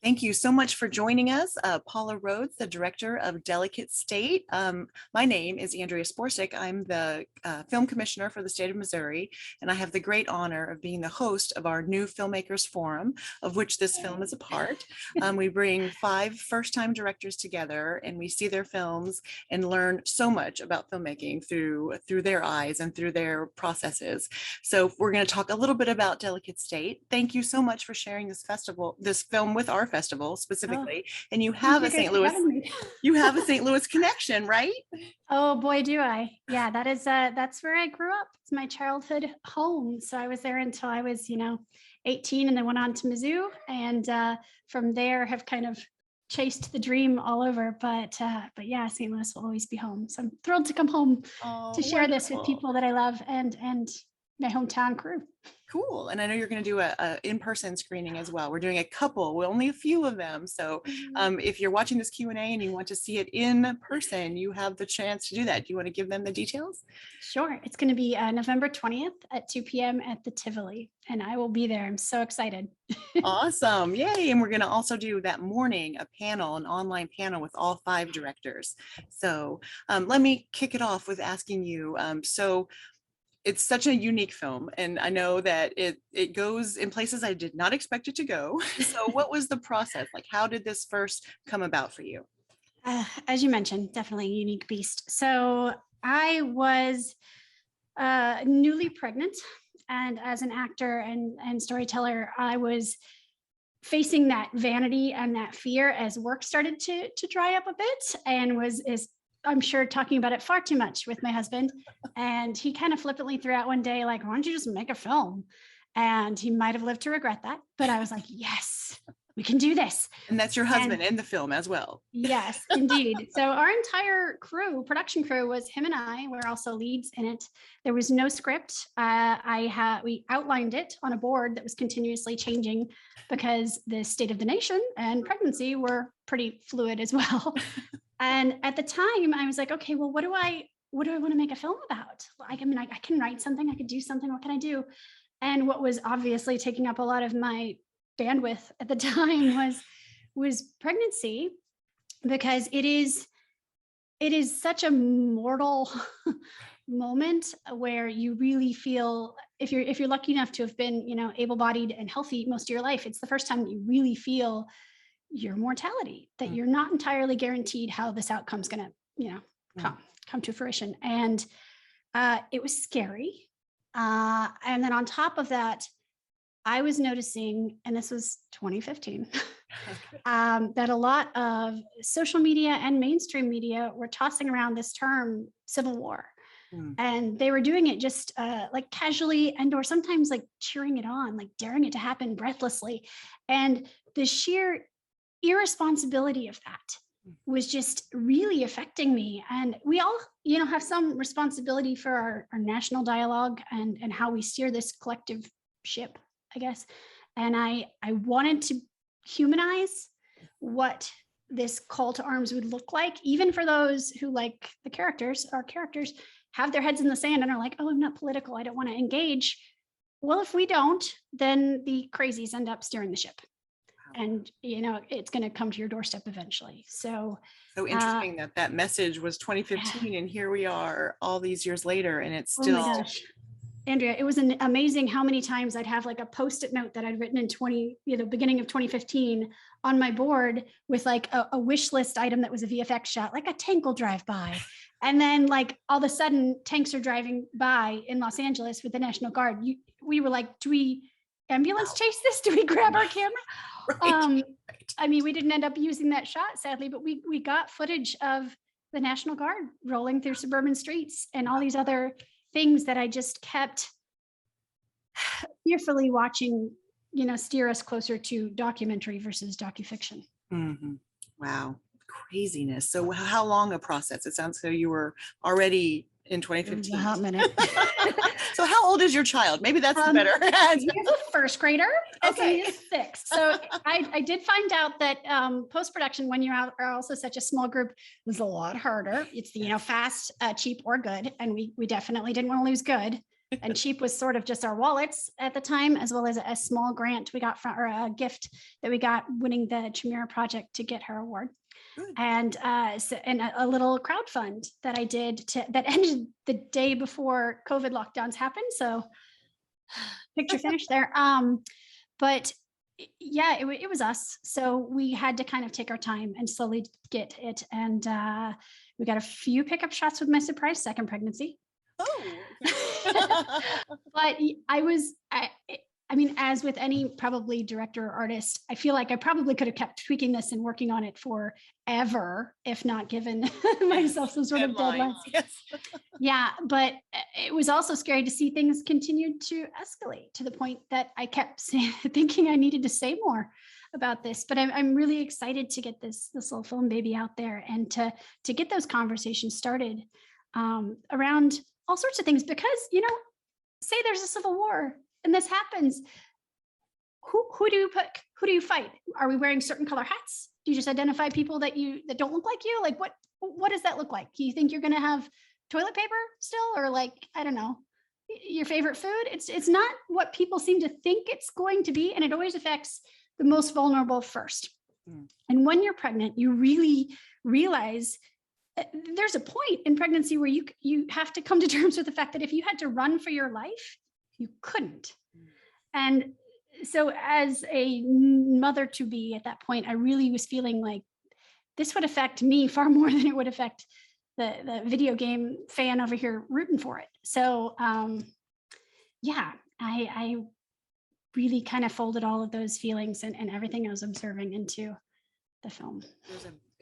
Thank you so much for joining us. Paula Rhodes, the director of Delicate State. My name is Andrea Sporsick. I'm the film commissioner for the state of Missouri, and I have the great honor of being the host of our new filmmakers forum, of which this film is a part. We bring 5 first-time directors together, and we see their films and learn so much about filmmaking through their eyes and through their processes. So we're going to talk a little bit about Delicate State. Thank you so much for sharing this film with our festival specifically. And you have a St. Louis, you have a St. Louis connection, right? Oh boy, do I. Yeah, that's where I grew up. It's my childhood home. So I was there until I was, 18 and then went on to Mizzou. And from there have kind of chased the dream all over. But yeah, St. Louis will always be home. So I'm thrilled to come home to share this with people that I love and my hometown crew. Cool. And I know you're going to do a in-person screening as well. We're doing a couple, well, only a few of them. So if you're watching this Q&A and you want to see it in person, you have the chance to do that. Do you want to give them the details? Sure. It's going to be November 20th at 2 p.m. at the Tivoli, and I will be there. I'm so excited. Awesome. Yay. And we're going to also do that morning, an online panel with all 5 directors. So let me kick it off with asking you, so it's such a unique film, and I know that it goes in places I did not expect it to go. So what was the process? Like, how did this first come about for you? As you mentioned, definitely a unique beast. So I was newly pregnant, and as an actor and storyteller, I was facing that vanity and that fear as work started to dry up a bit, and is I'm sure talking about it far too much with my husband. And he kind of flippantly threw out one day, like, why don't you just make a film? And he might have lived to regret that. But I was like, yes, we can do this. And that's your husband in the film as well. Yes, indeed. So our entire production crew was him and I. We're also leads in it. There was no script. We outlined it on a board that was continuously changing because the state of the nation and pregnancy were pretty fluid as well. And at the time I was like, okay, well, what do I want to make a film about? I can write something, I could do something. What can I do? And what was obviously taking up a lot of my bandwidth at the time was pregnancy, because it is such a mortal moment where you really feel, if you're lucky enough to have been, able-bodied and healthy most of your life, it's the first time you really feel your mortality, that you're not entirely guaranteed how this outcome's going to, come to fruition. And it was scary. And then on top of that, I was noticing, and this was 2015, that a lot of social media and mainstream media were tossing around this term civil war. And they were doing it just like casually or sometimes like cheering it on, like daring it to happen breathlessly. And the sheer irresponsibility of that was just really affecting me. And we all, have some responsibility for our national dialogue and how we steer this collective ship, I guess. And I wanted to humanize what this call to arms would look like, even for those who, like our characters, have their heads in the sand and are like, oh, I'm not political, I don't want to engage. Well, if we don't, then the crazies end up steering the ship. And, it's going to come to your doorstep eventually. So interesting that message was 2015 and here we are all these years later and it's still. Oh my gosh. Andrea, it was amazing how many times I'd have like a Post-it note that I'd written in beginning of 2015 on my board with like a wish list item that was a VFX shot, like a tank will drive by. And then like all of a sudden tanks are driving by in Los Angeles with the National Guard. We were like, do we ambulance chase this? Do we grab our camera? Right. I mean, we didn't end up using that shot, sadly, but we got footage of the National Guard rolling through suburban streets and all these other things that I just kept fearfully watching, steer us closer to documentary versus docufiction. Mm-hmm. Wow. Craziness. So how long a process? It sounds so you were already in 2015. A hot minute. So how old is your child? Maybe that's better. He's a first grader. Okay. He's 6. So I did find out that post-production, when you are also such a small group, was a lot harder. It's fast, cheap, or good. And we definitely didn't want to lose good. And cheap was sort of just our wallets at the time, as well as a small grant we got from, or a gift that we got winning the Chimera project to get her award. Good. And and a little crowd fund that I did that ended the day before COVID lockdowns happened. So picture finish there. But yeah, it was us. So we had to kind of take our time and slowly get it. And we got a few pickup shots with my surprise second pregnancy. Oh, But I mean, as with any probably director or artist, I feel like I probably could have kept tweaking this and working on it forever, if not given myself some sort of deadline. Yes. Yeah, but it was also scary to see things continue to escalate to the point that I kept thinking I needed to say more about this. But I'm really excited to get this little film baby out there and to get those conversations started around all sorts of things. Because, you know, say there's a civil war and this happens, who do you pick? Who do you fight? Are we wearing certain color hats? Do you just identify people that don't look like you? Like what does that look like? Do you think you're going to have toilet paper still, or like, I don't know, your favorite food? It's not what people seem to think it's going to be, and it always affects the most vulnerable first. And when you're pregnant, you really realize there's a point in pregnancy where you have to come to terms with the fact that if you had to run for your life, you couldn't. And so as a mother to be at that point, I really was feeling like this would affect me far more than it would affect the video game fan over here rooting for it. So yeah, I really kind of folded all of those feelings and everything I was observing into the film.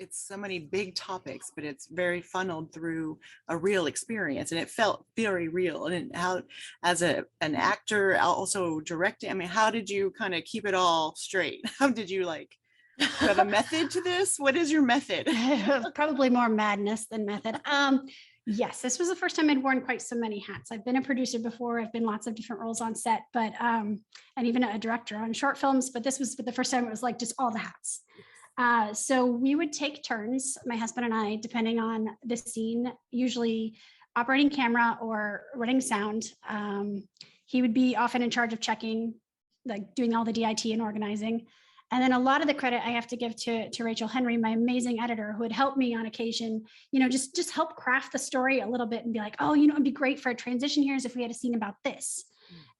It's so many big topics, but it's very funneled through a real experience, and it felt very real. And how, as an actor, also directing, I mean, how did you kind of keep it all straight? How did you have a method to this? What is your method? Probably more madness than method. Yes, this was the first time I'd worn quite so many hats. I've been a producer before. I've been lots of different roles on set, but and even a director on short films. But this was the first time it was like just all the hats. So we would take turns, my husband and I, depending on the scene, usually operating camera or running sound. He would be often in charge of checking, like doing all the DIT and organizing. And then a lot of the credit I have to give to Rachel Henry, my amazing editor, who would help me on occasion, you know, just help craft the story a little bit and be like, oh, you know, it'd be great for a transition here is if we had a scene about this.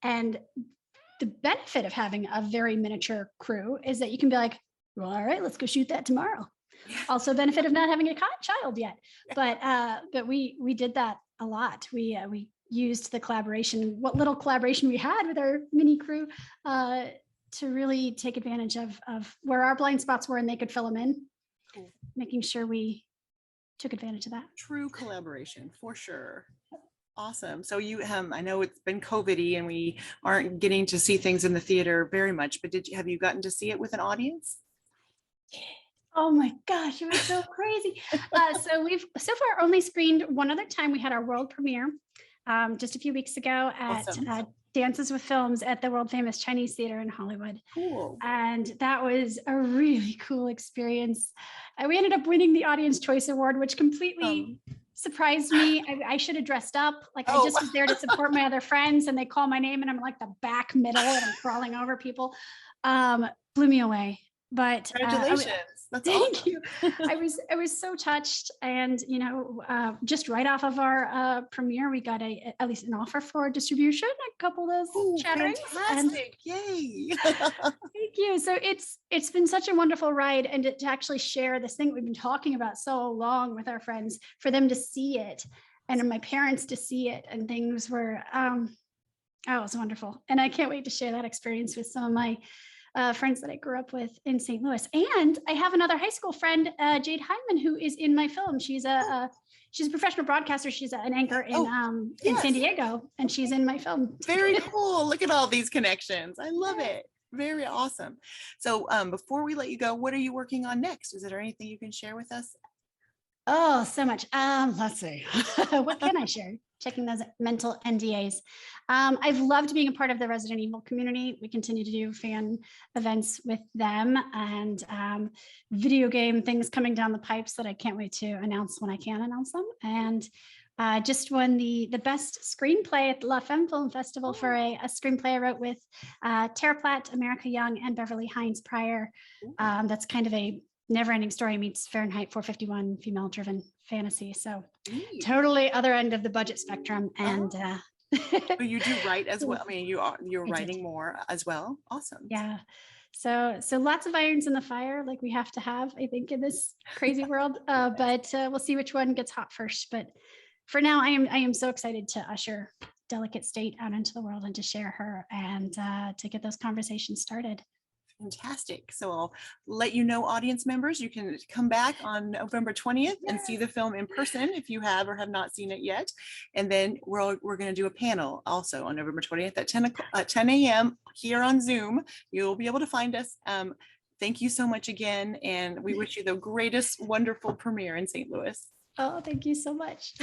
And the benefit of having a very miniature crew is that you can be like, well, all right, let's go shoot that tomorrow. Also benefit of not having a child yet. But we did that a lot. We used the collaboration, what little collaboration we had with our mini crew, to really take advantage of where our blind spots were and they could fill them in. Cool. Making sure we took advantage of that. True collaboration, for sure. Awesome. So you, I know it's been COVID-y and we aren't getting to see things in the theater very much, but have you gotten to see it with an audience? Oh my gosh, it was so crazy. So we've so far only screened one other time. We had our world premiere just a few weeks ago at awesome. Dances with Films at the world famous Chinese Theater in Hollywood. Cool. And that was a really cool experience. We ended up winning the Audience Choice Award, which completely surprised me. I should have dressed up. Like I just was there to support my other friends, and they call my name and I'm like the back middle and I'm crawling over people. Blew me away. But congratulations. That's thank awesome. you. I was so touched, and you know, just right off of our premiere, we got at least an offer for distribution. A couple of those chatterings. Fantastic! Yay! Thank you. So it's been such a wonderful ride, and to actually share this thing we've been talking about so long with our friends, for them to see it, and my parents to see it, and things were it was wonderful, and I can't wait to share that experience with some of my friends that I grew up with in St. Louis. And I have another high school friend, Jade Hyman, who is in my film. She's a professional broadcaster. She's an anchor in San Diego, and she's in my film. Very cool. Look at all these connections. I love it. Very awesome. So before we let you go, what are you working on next? Is there anything you can share with us? Oh, so much. Let's see. What can I share? Checking those mental NDAs. I've loved being a part of the Resident Evil community. We continue to do fan events with them, and video game things coming down the pipes that I can't wait to announce when I can announce them. And Just won the best screenplay at the La Femme Film Festival for Oh, a screenplay I wrote with Tara Platt, America Young, and Beverly Hines Pryor. ooh, That's kind of a never-ending story meets Fahrenheit 451 female-driven fantasy. So neat. totally other end of the budget spectrum, and Oh, so you do write as well. I mean, you're I did. writing more as well. Awesome. Yeah. So lots of irons in the fire, like we have to have, I think, in this crazy world. But we'll see which one gets hot first. But for now, I am so excited to usher Delicate State out into the world and to share her and to get those conversations started. Fantastic. So I'll let you know, audience members, you can come back on November 20th and see Yeah. the film in person if you have or have not seen it yet. And then we're going to do a panel also on November 20th at 10 a.m. here on Zoom. You'll be able to find us. Thank you so much again. And we wish you the greatest, wonderful premiere in St. Louis. Oh, thank you so much.